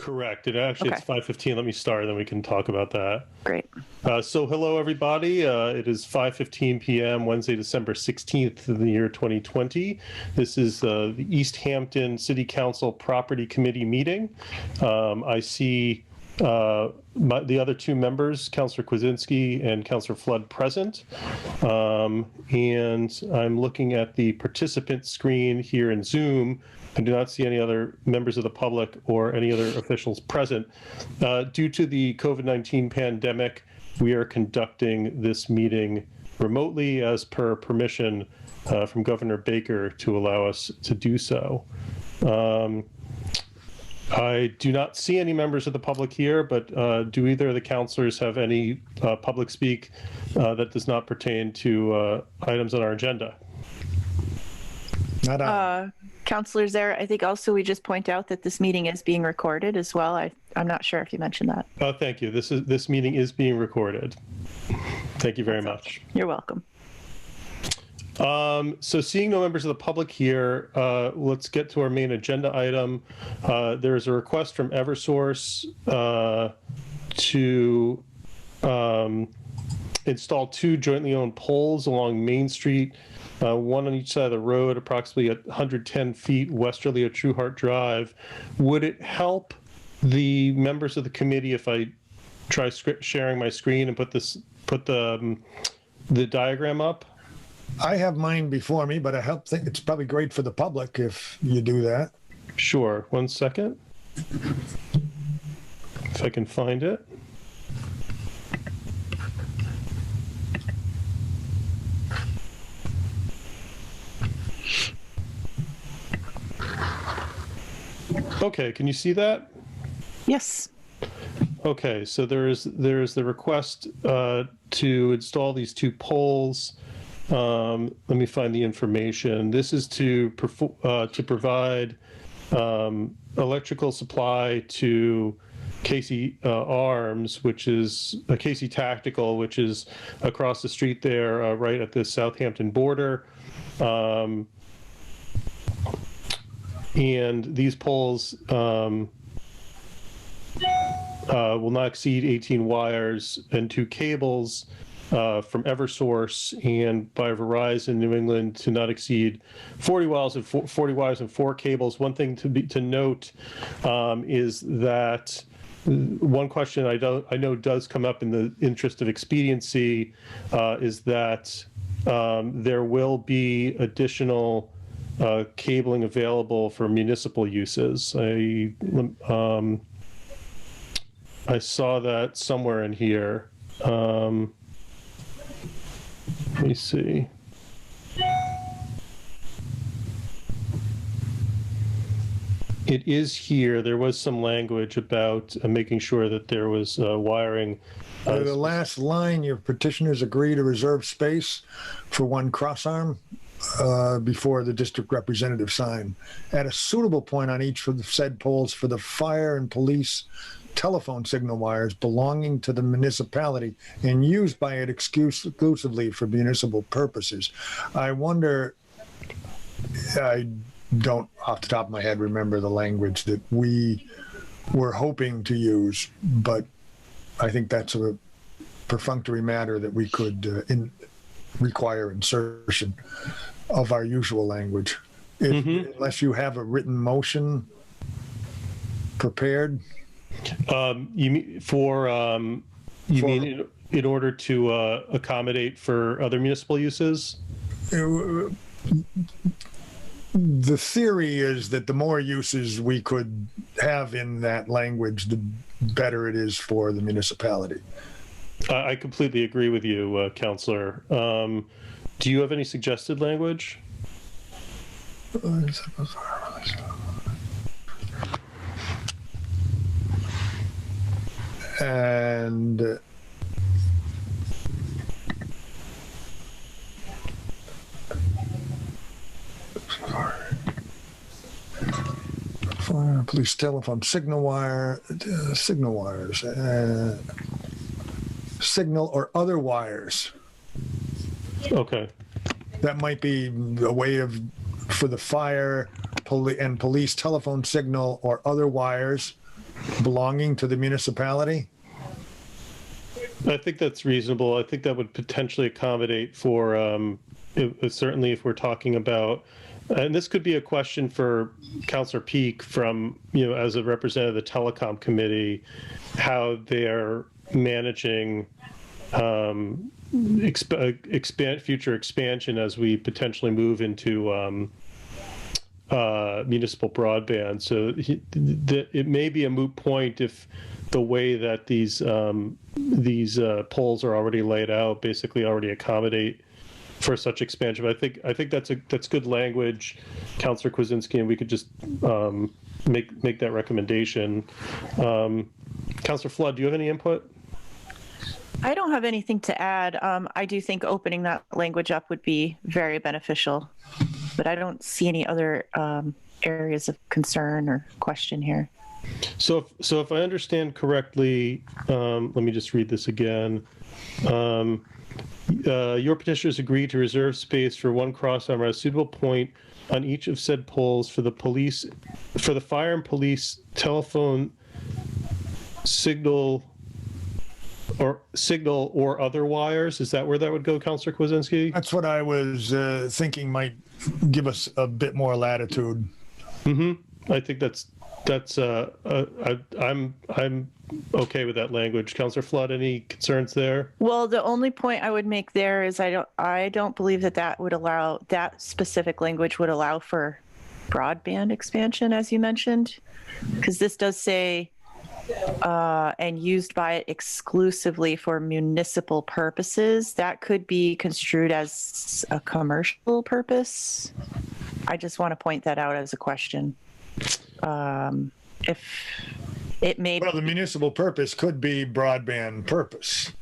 Correct. It's Okay. 5:15. Let me start, then we can talk about that. Great. So hello, everybody. It is 5:15 p.m. Wednesday, December 16th of the year 2020. This is the Easthampton City Council Property Committee meeting. I see the other two members, Councillor Kwasinski and Councillor Flood, present. And I'm looking at the participant screen here in Zoom. I do not see any other members of the public or any other officials present. Due to the COVID-19 pandemic, we are conducting this meeting remotely as per permission from Governor Baker to allow us to do so. I do not see any members of the public here, but do either of the councilors have any public speak that does not pertain to items on our agenda? Not on. Councilors there, I think also we just point out that this meeting is being recorded as well. I'm not sure if you mentioned that. Oh, thank you. This meeting is being recorded. Thank you very much. You're welcome. So seeing no members of the public here, let's get to our main agenda item. There is a request from Eversource to install two jointly owned poles along Main Street, one on each side of the road, approximately 110 feet westerly of True Heart Drive. Would it help the members of the committee if I try sharing my screen and put the diagram up? I have mine before me, but I think it's probably great for the public if you do that. Sure. 1 second. If I can find it. Okay, can you see that? Yes. Okay, so there's the request to install these two poles. Let me find the information. This is to provide electrical supply to Casey Arms, which is Casey Tactical, which is across the street there, right at the Southampton border. And these poles will not exceed 18 wires and two cables from Eversource and by Verizon New England to not exceed 40 wires and four cables. One thing to note is that one question I know does come up in the interest of expediency is that there will be additional cabling available for municipal uses. I saw that somewhere in here. Let me see. It is here. There was some language about making sure that there was wiring. The last line, your petitioners agree to reserve space for one crossarm before the district representative sign at a suitable point on each of the said poles for the fire and police telephone signal wires belonging to the municipality and used by it exclusively for municipal purposes. I wonder, I don't off the top of my head remember the language that we were hoping to use, but I think that's a perfunctory matter that we could require insertion of our usual language. Unless you have a written motion prepared. You mean in order to accommodate for other municipal uses? The theory is that the more uses we could have in that language, the better it is for the municipality. I completely agree with you, Councillor. Do you have any suggested language? And fire, police telephone signal wire, signal wires, signal or other wires. Okay. That might be a way for the fire and police telephone signal or other wires belonging to the municipality? I think that's reasonable. I think that would potentially accommodate for, certainly if we're talking about, and this could be a question for Councilor Peak from, as a representative of the Telecom Committee, how they're managing future expansion as we potentially move into municipal broadband. So it may be a moot point if the way that these polls are already laid out basically already accommodate for such expansion. But I think that's good language, Councilor Kwasinski, and we could just make that recommendation. Councilor Flood, do you have any input? I don't have anything to add. I do think opening that language up would be very beneficial, but I don't see any other areas of concern or question here. So if I understand correctly, let me just read this again. Your petitioners agree to reserve space for one crossarm at a suitable point on each of said poles for the fire and police telephone signal or other wires. Is that where that would go, Councilor Kwasinski? That's what I was thinking might give us a bit more latitude. I think I'm okay with that language. Councilor Flood, any concerns there? Well, the only point I would make there is I don't believe that specific language would allow for broadband expansion, as you mentioned, because this does say and used by it exclusively for municipal purposes. That could be construed as a commercial purpose. I just want to point that out as a question. If it may Well, the municipal purpose could be broadband purpose.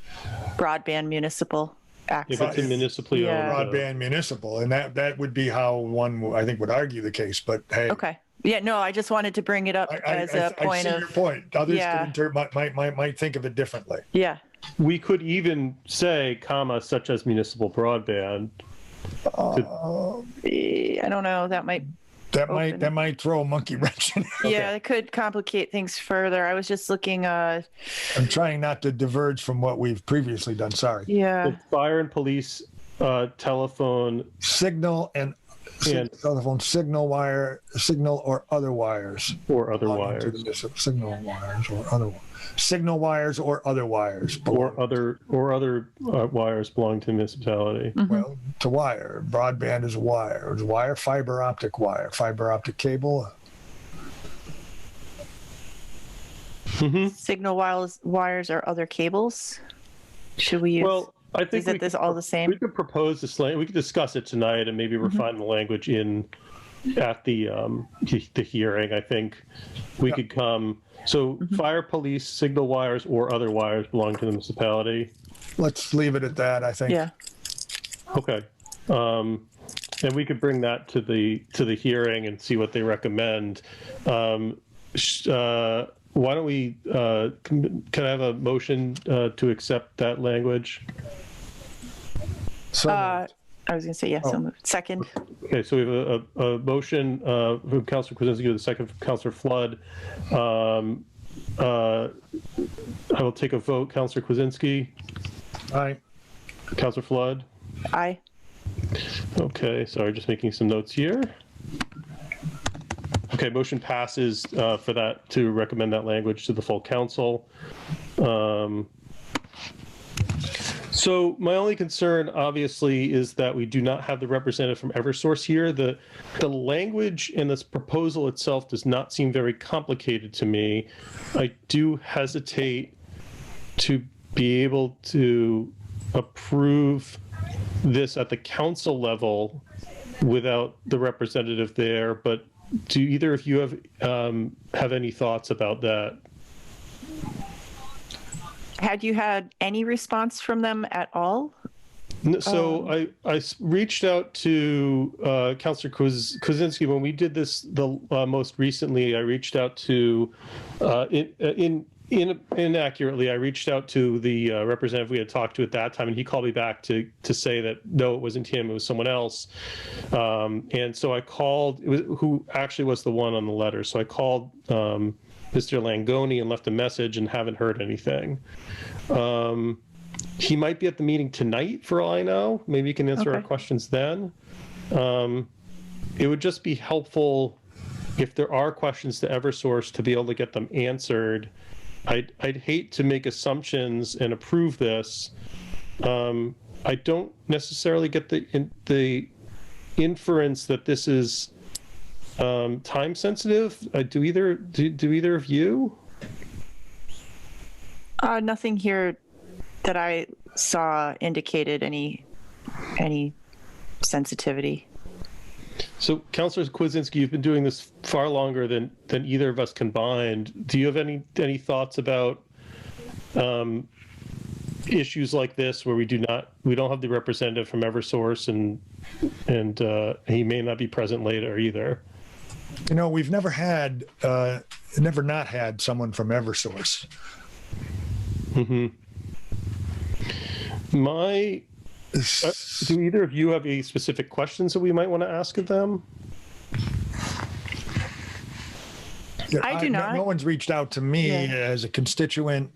broadband municipal access. If it's a municipally owned. Broadband municipal, and that would be how one, I think, would argue the case. But hey, Okay. Yeah, no, I just wanted to bring it up as a point I see of. your point. Others Yeah. could might think of it differently. Yeah. We could even say, such as municipal broadband. I don't know. That might. That might throw a monkey wrench in it. Yeah, it could complicate things further. I was just looking. I'm trying not to diverge from what we've previously done. Sorry. Yeah. The fire and police telephone Signal and telephone signal wire, signal or other wires. or other wires. Signal wires or other signal wires or other wires. Or other wires belong to the municipality. Well, to wire. Broadband is wire. It's wire, fiber optic cable. Signal wires or other cables. Should we use? Well, I think is this all the same? We could propose this. We could discuss it tonight and maybe refine the language at the hearing. I think we could come. So fire, police, signal wires, or other wires belong to the municipality. Let's leave it at that, I think. Yeah. Okay. And we could bring that to the hearing and see what they recommend. Why don't we? Can I have a motion to accept that language? So I was going to say yes. So moved. Second. Okay, so we have a motion from Councilor Kwasinski, the second from Councilor Flood. I will take a vote. Councilor Kwasinski. Aye. Councilor Flood. Aye. Okay, sorry, just making some notes here. Okay, motion passes for that to recommend that language to the full council. So my only concern, obviously, is that we do not have the representative from Eversource here. The language in this proposal itself does not seem very complicated to me. I do hesitate to be able to approve this at the council level without the representative there. But do either of you have any thoughts about that? Had you had any response from them at all? So I reached out to Councilor Kwasinski when we did this most recently. I reached out to inaccurately. I reached out to the representative we had talked to at that time, and he called me back to say that no, it wasn't him; it was someone else. And so I called. Who actually was the one on the letter? So I called Mr. Langoni and left a message and haven't heard anything. He might be at the meeting tonight for all I know. Maybe he can answer our Okay. questions then. It would just be helpful if there are questions to Eversource to be able to get them answered. I'd hate to make assumptions and approve this. I don't necessarily get the inference that this is time sensitive. Do either of you? Nothing here that I saw indicated any sensitivity. So, Councilor Kwasinski, you've been doing this far longer than either of us combined. Do you have any thoughts about issues like this where we don't have the representative from Eversource and he may not be present later either? We've never not had someone from Eversource. Mm-hmm. Do either of you have any specific questions that we might want to ask of them? Yeah, I do not. No one's reached out to me Yeah. as a constituent,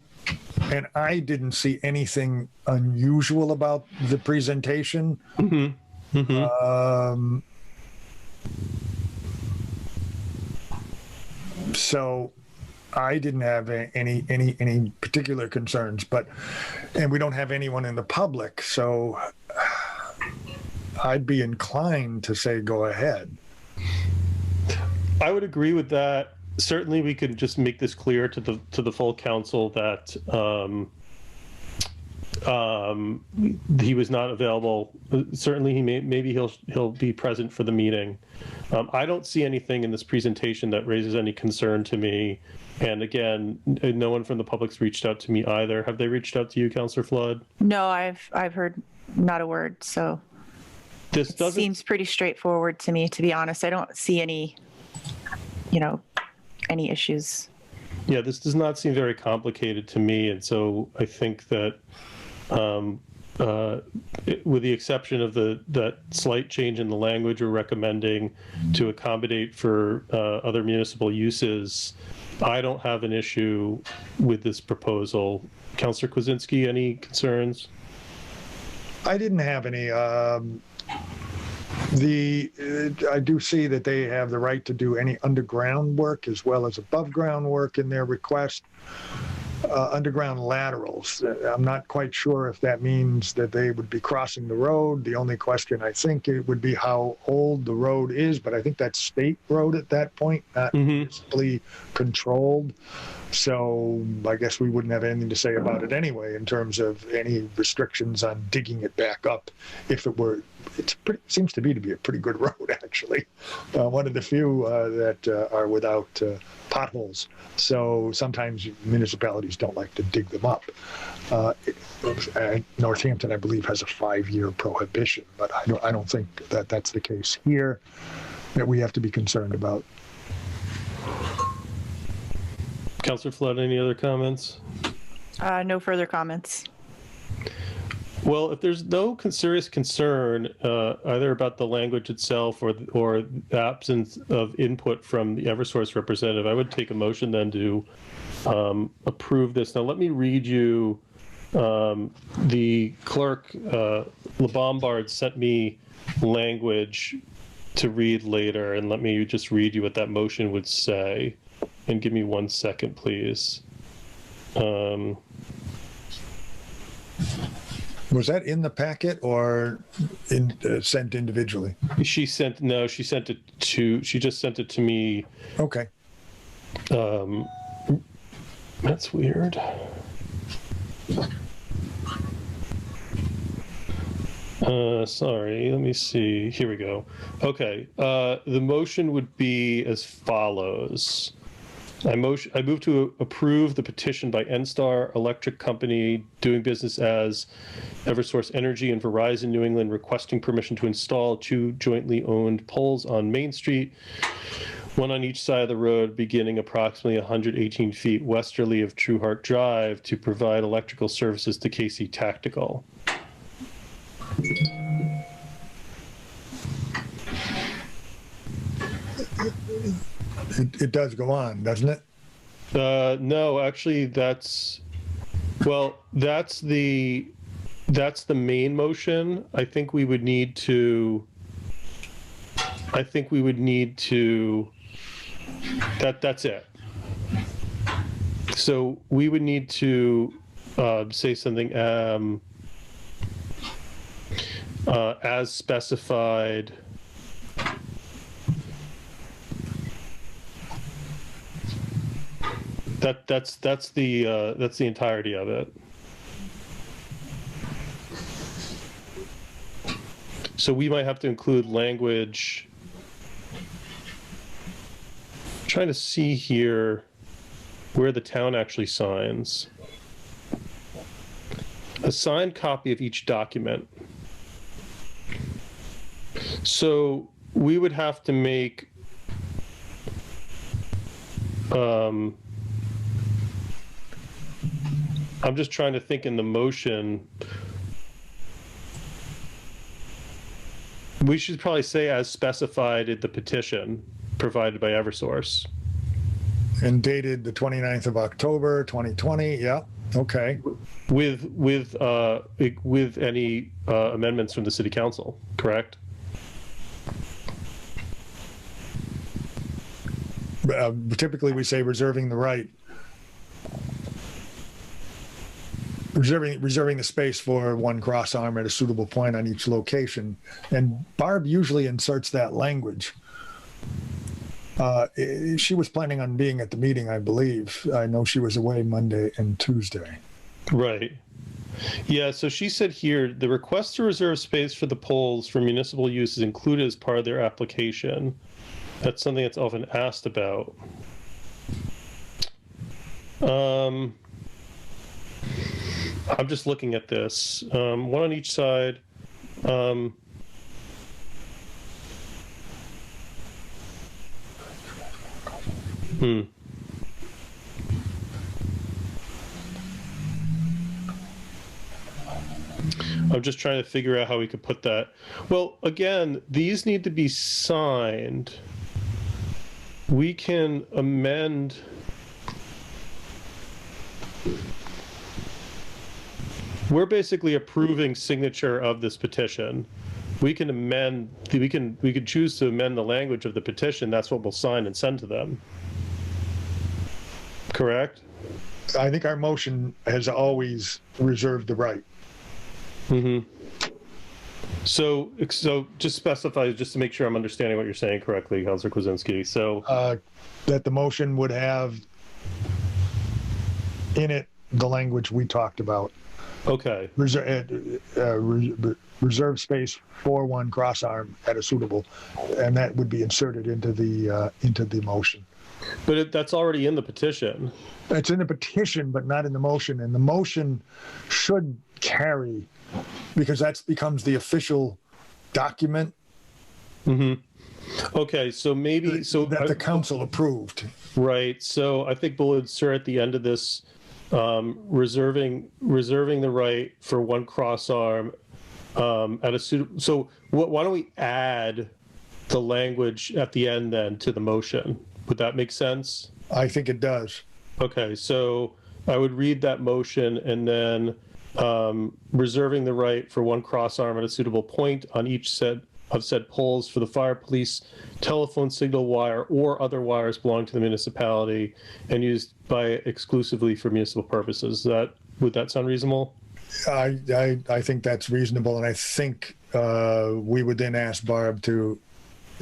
and I didn't see anything unusual about the presentation. Mm-hmm. Mm-hmm. So I didn't have any particular concerns, and we don't have anyone in the public, so I'd be inclined to say go ahead. I would agree with that. Certainly, we could just make this clear to the full council that he was not available. Certainly, maybe he'll be present for the meeting. I don't see anything in this presentation that raises any concern to me. And again, no one from the public's reached out to me either. Have they reached out to you, Councilor Flood? No, I've heard not a word. So This doesn't seems pretty straightforward to me, to be honest. I don't see any issues. Yeah, this does not seem very complicated to me, and so I think that, with the exception of that slight change in the language we're recommending to accommodate for other municipal uses, I don't have an issue with this proposal. Councilor Kwasinski, any concerns? I didn't have any. I do see that they have the right to do any underground work as well as above ground work in their request. Underground laterals. I'm not quite sure if that means that they would be crossing the road. The only question I think it would be how old the road is, but I think that's state road at that point, not municipally controlled. So I guess we wouldn't have anything to say about it anyway in terms of any restrictions on digging it back up. If it were, seems to be a pretty good road actually. One of the few that are without potholes. So sometimes municipalities don't like to dig them up. Northampton, I believe, has a 5-year prohibition, but I don't think that that's the case here that we have to be concerned about. Councilor Flood, any other comments? No further comments. Well, if there's no serious concern either about the language itself or the absence of input from the Eversource representative, I would take a motion then to approve this. Now, let me read you. The clerk, LeBombard, sent me language to read later, and let me just read you what that motion would say. And give me 1 second, please. Was that in the packet or sent individually? She just sent it to me. Okay. That's weird. Sorry, let me see. Here we go. Okay. The motion would be as follows. I move to approve the petition by NSTAR Electric Company doing business as Eversource Energy and Verizon New England requesting permission to install 2 jointly owned poles on Main Street, one on each side of the road beginning approximately 118 feet westerly of True Heart Drive to provide electrical services to KC Tactical. It does go on, doesn't it? No, actually, that's the main motion. I think we would need to. That's it. So we would need to say something as specified. That's the entirety of it. So we might have to include language. I'm trying to see here where the town actually signs. A signed copy of each document. So we would have to make I'm just trying to think in the motion. We should probably say as specified in the petition provided by Eversource. And dated the 29th of October, 2020. Yeah. Okay. With any amendments from the city council, correct? Typically, we say reserving the right. Reserving the space for one cross arm at a suitable point on each location. And Barb usually inserts that language. She was planning on being at the meeting, I believe. I know she was away Monday and Tuesday. Right. Yeah, so she said here, the request to reserve space for the polls for municipal use is included as part of their application. That's something that's often asked about. I'm just looking at this. One on each side. I'm just trying to figure out how we could put that. Well, again, these need to be signed. We can amend. We're basically approving signature of this petition. We can amend. We could choose to amend the language of the petition. That's what we'll sign and send to them. Correct? I think our motion has always reserved the right. Mm-hmm. So just specify, just to make sure I'm understanding what you're saying correctly, Councilor Kwasinski. So that the motion would have in it the language we talked about. Okay. Reserve space for one cross arm at a suitable, and that would be inserted into the motion. But that's already in the petition. It's in the petition, but not in the motion. And the motion should carry, because that becomes the official document. Mm-hmm. Okay, so maybe that the council approved. Right. So I think we'll insert at the end of this, reserving the right for one cross arm at a suitable. So why don't we add the language at the end then to the motion? Would that make sense? I think it does. Okay, so I would read that motion and then reserving the right for one cross arm at a suitable point on each set of said poles for the fire, police, telephone signal wire, or other wires belonging to the municipality and used exclusively for municipal purposes. Would that sound reasonable? I think that's reasonable, and I think we would then ask Barb to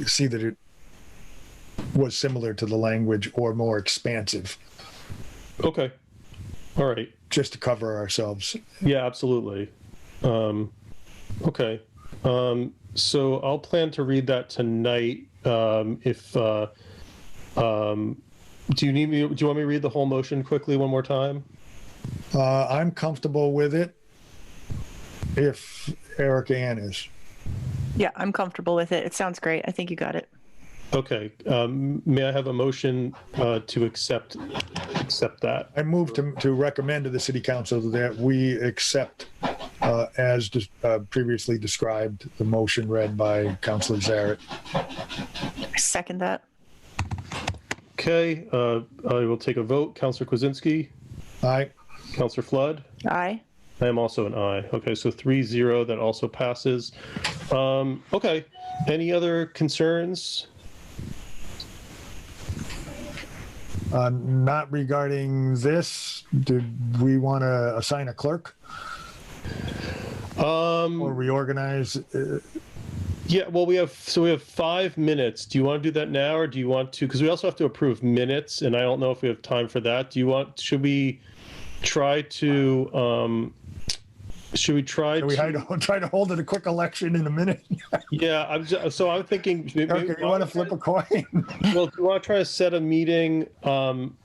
see that it was similar to the language or more expansive. Okay. All right. Just to cover ourselves. Yeah, absolutely. Okay. So I'll plan to read that tonight. Do you want me to read the whole motion quickly one more time? I'm comfortable with it. If Eric Ann is. Yeah, I'm comfortable with it. It sounds great. I think you got it. Okay. May I have a motion to accept that? I move to recommend to the City Council that we accept, as previously described, the motion read by Councilor Zaret. I second that. Okay, I will take a vote. Counselor Kwasinski, Aye. Counselor Flood. Aye. I am also an aye. Okay, so 3-0, that also passes. Okay, any other concerns? Not regarding this. Did we want to assign a clerk or reorganize? Yeah, well, we have 5 minutes. Do you want to do that now, or do you want to? Because we also have to approve minutes, and I don't know if we have time for that. Should we try to? Should we try to? Try to hold it a quick election in a minute. Yeah, I'm thinking. Okay, you want to flip a coin? Well, do you want to try to set a meeting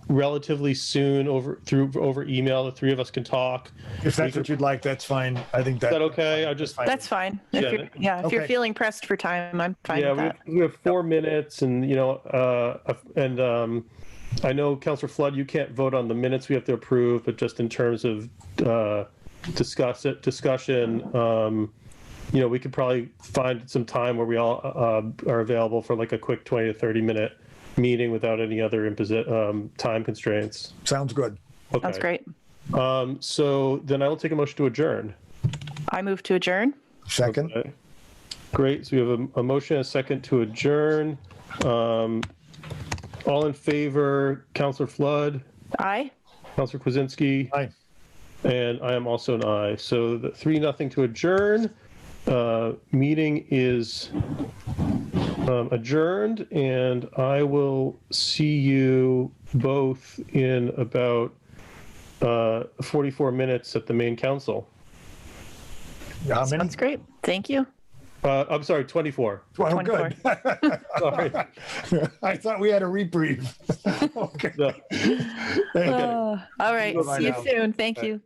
relatively soon over email? The three of us can talk. If that's what you'd like, that's fine. I think Is that okay? That's fine. If you're Okay. feeling pressed for time, I'm fine with that. we have 4 minutes, and I know Councilor Flood, you can't vote on the minutes we have to approve, but just in terms of discussion, we could probably find some time where we all are available for like a quick 20 to 30 minute meeting without any other time constraints. Sounds good. Okay. Sounds great. So then I will take a motion to adjourn. I move to adjourn. Second. Okay. Great. So we have a motion and a second to adjourn. All in favor, Councilor Flood, Aye. Councilor Kwasinski. Aye. And I am also an aye. So the 3-0 to adjourn. Meeting is adjourned, and I will see you both in about 44 minutes at the main council. How many? Sounds great. Thank you. I'm sorry, 24. Well, good. Sorry. I thought we had a reprieve. Okay. No. All right. Bye-bye See you now. soon. Thank you.